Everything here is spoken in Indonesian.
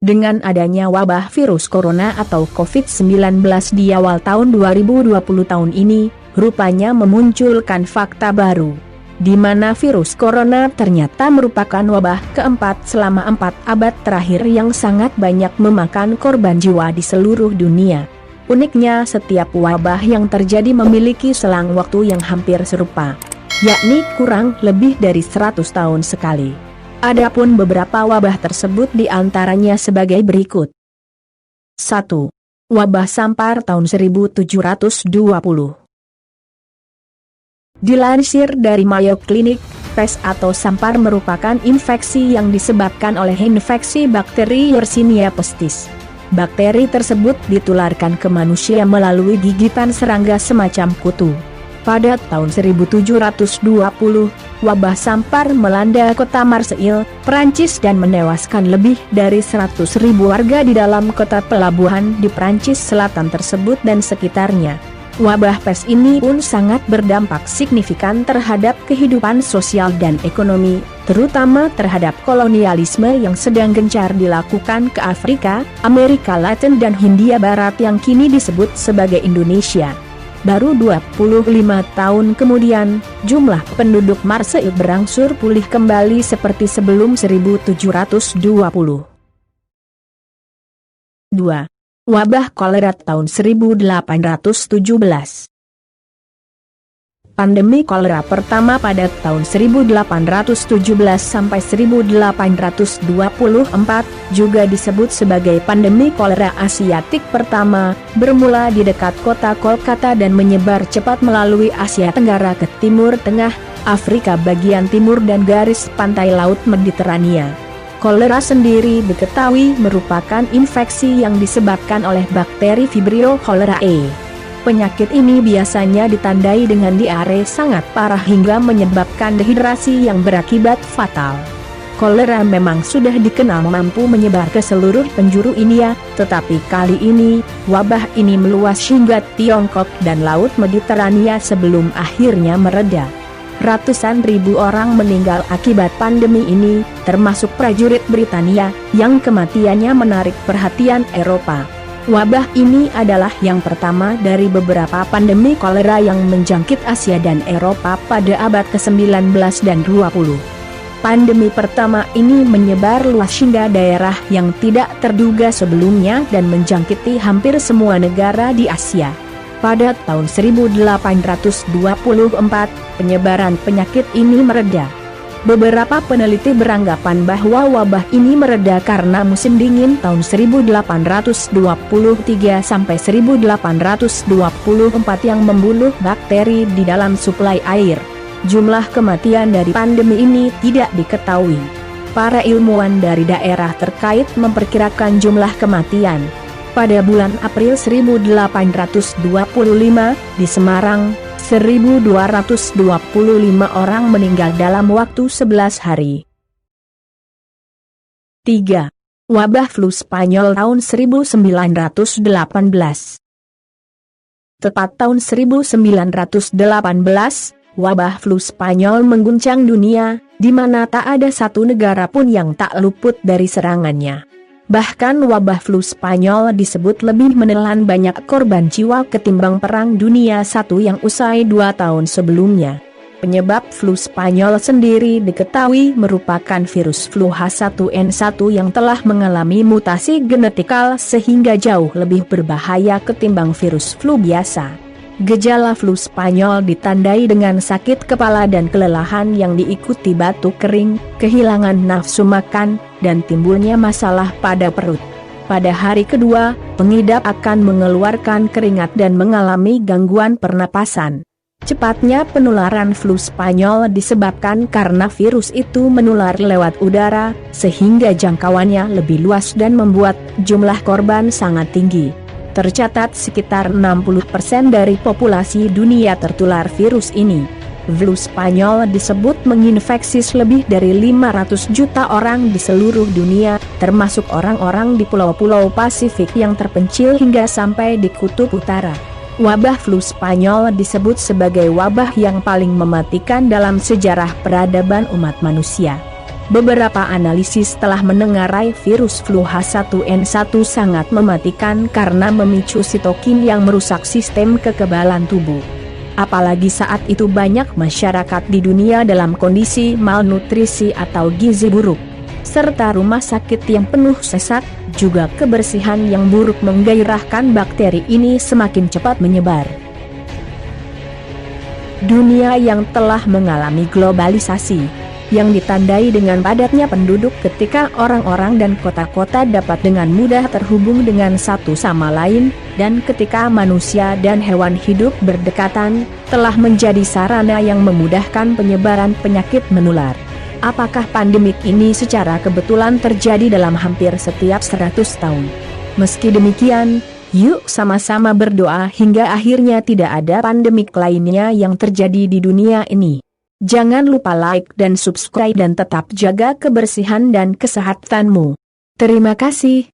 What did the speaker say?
Dengan adanya wabah virus corona atau COVID-19 di awal tahun 2020 tahun ini, rupanya memunculkan fakta baru, di mana virus corona ternyata merupakan wabah keempat selama 4 abad terakhir yang sangat banyak memakan korban jiwa di seluruh dunia. Uniknya setiap wabah yang terjadi memiliki selang waktu yang hampir serupa, yakni kurang lebih dari 100 tahun sekali. Adapun beberapa wabah tersebut diantaranya sebagai berikut. 1. Wabah sampar tahun 1720. Dilansir dari Mayo Clinic, pes atau sampar merupakan infeksi yang disebabkan oleh infeksi bakteri Yersinia pestis. Bakteri tersebut ditularkan ke manusia melalui gigitan serangga semacam kutu. Pada tahun 1720, wabah sampar melanda kota Marseille, Prancis dan menewaskan lebih dari 100.000 warga di dalam kota pelabuhan di Prancis Selatan tersebut dan sekitarnya. Wabah pes ini pun sangat berdampak signifikan terhadap kehidupan sosial dan ekonomi, terutama terhadap kolonialisme yang sedang gencar dilakukan ke Afrika, Amerika Latin dan Hindia Barat yang kini disebut sebagai Indonesia. Baru 25 tahun kemudian, jumlah penduduk Marseille berangsur pulih kembali seperti sebelum 1720. 2. Wabah kolera tahun 1817. Pandemi kolera pertama pada tahun 1817 sampai 1824 juga disebut sebagai pandemi kolera Asiatik pertama, bermula di dekat kota Kolkata dan menyebar cepat melalui Asia Tenggara ke Timur Tengah, Afrika bagian timur dan garis pantai Laut Mediterania. Kolera sendiri diketahui merupakan infeksi yang disebabkan oleh bakteri Vibrio cholerae. Penyakit ini biasanya ditandai dengan diare sangat parah hingga menyebabkan dehidrasi yang berakibat fatal. Kolera memang sudah dikenal mampu menyebar ke seluruh penjuru India, tetapi kali ini, wabah ini meluas hingga Tiongkok dan Laut Mediterania sebelum akhirnya mereda. Ratusan ribu orang meninggal akibat pandemi ini, termasuk prajurit Britania, yang kematiannya menarik perhatian Eropa. Wabah ini adalah yang pertama dari beberapa pandemi kolera yang menjangkit Asia dan Eropa pada abad ke-19 dan 20. Pandemi pertama ini menyebar luas hingga daerah yang tidak terduga sebelumnya dan menjangkiti hampir semua negara di Asia. Pada tahun 1824, penyebaran penyakit ini mereda. Beberapa peneliti beranggapan bahwa wabah ini mereda karena musim dingin tahun 1823 sampai 1824 yang membunuh bakteri di dalam suplai air. Jumlah kematian dari pandemi ini tidak diketahui. Para ilmuwan dari daerah terkait memperkirakan jumlah kematian. Pada bulan April 1825, di Semarang, 1.225 orang meninggal dalam waktu 11 hari. 3. Wabah flu Spanyol tahun 1918. Tepat tahun 1918, wabah flu Spanyol mengguncang dunia, di mana tak ada satu negara pun yang tak luput dari serangannya. Bahkan wabah flu Spanyol disebut lebih menelan banyak korban jiwa ketimbang Perang Dunia I yang usai 2 tahun sebelumnya. Penyebab flu Spanyol sendiri diketahui merupakan virus flu H1N1 yang telah mengalami mutasi genetikal sehingga jauh lebih berbahaya ketimbang virus flu biasa. Gejala flu Spanyol ditandai dengan sakit kepala dan kelelahan yang diikuti batuk kering, kehilangan nafsu makan, dan timbulnya masalah pada perut. Pada hari kedua, pengidap akan mengeluarkan keringat dan mengalami gangguan pernapasan. Cepatnya penularan flu Spanyol disebabkan karena virus itu menular lewat udara, sehingga jangkauannya lebih luas dan membuat jumlah korban sangat tinggi. Tercatat sekitar 60% dari populasi dunia tertular virus ini. Flu Spanyol disebut menginfeksi lebih dari 500 juta orang di seluruh dunia, termasuk orang-orang di pulau-pulau Pasifik yang terpencil hingga sampai di Kutub Utara. Wabah flu Spanyol disebut sebagai wabah yang paling mematikan dalam sejarah peradaban umat manusia. Beberapa analisis telah menengarai virus flu H1N1 sangat mematikan karena memicu sitokin yang merusak sistem kekebalan tubuh. Apalagi saat itu banyak masyarakat di dunia dalam kondisi malnutrisi atau gizi buruk, serta rumah sakit yang penuh sesak, juga kebersihan yang buruk menggairahkan bakteri ini semakin cepat menyebar. Dunia yang telah mengalami globalisasi, yang ditandai dengan padatnya penduduk ketika orang-orang dan kota-kota dapat dengan mudah terhubung dengan satu sama lain, dan ketika manusia dan hewan hidup berdekatan, telah menjadi sarana yang memudahkan penyebaran penyakit menular. Apakah pandemik ini secara kebetulan terjadi dalam hampir setiap 100 tahun? Meski demikian, yuk sama-sama berdoa hingga akhirnya tidak ada pandemik lainnya yang terjadi di dunia ini. Jangan lupa like dan subscribe dan tetap jaga kebersihan dan kesehatanmu. Terima kasih.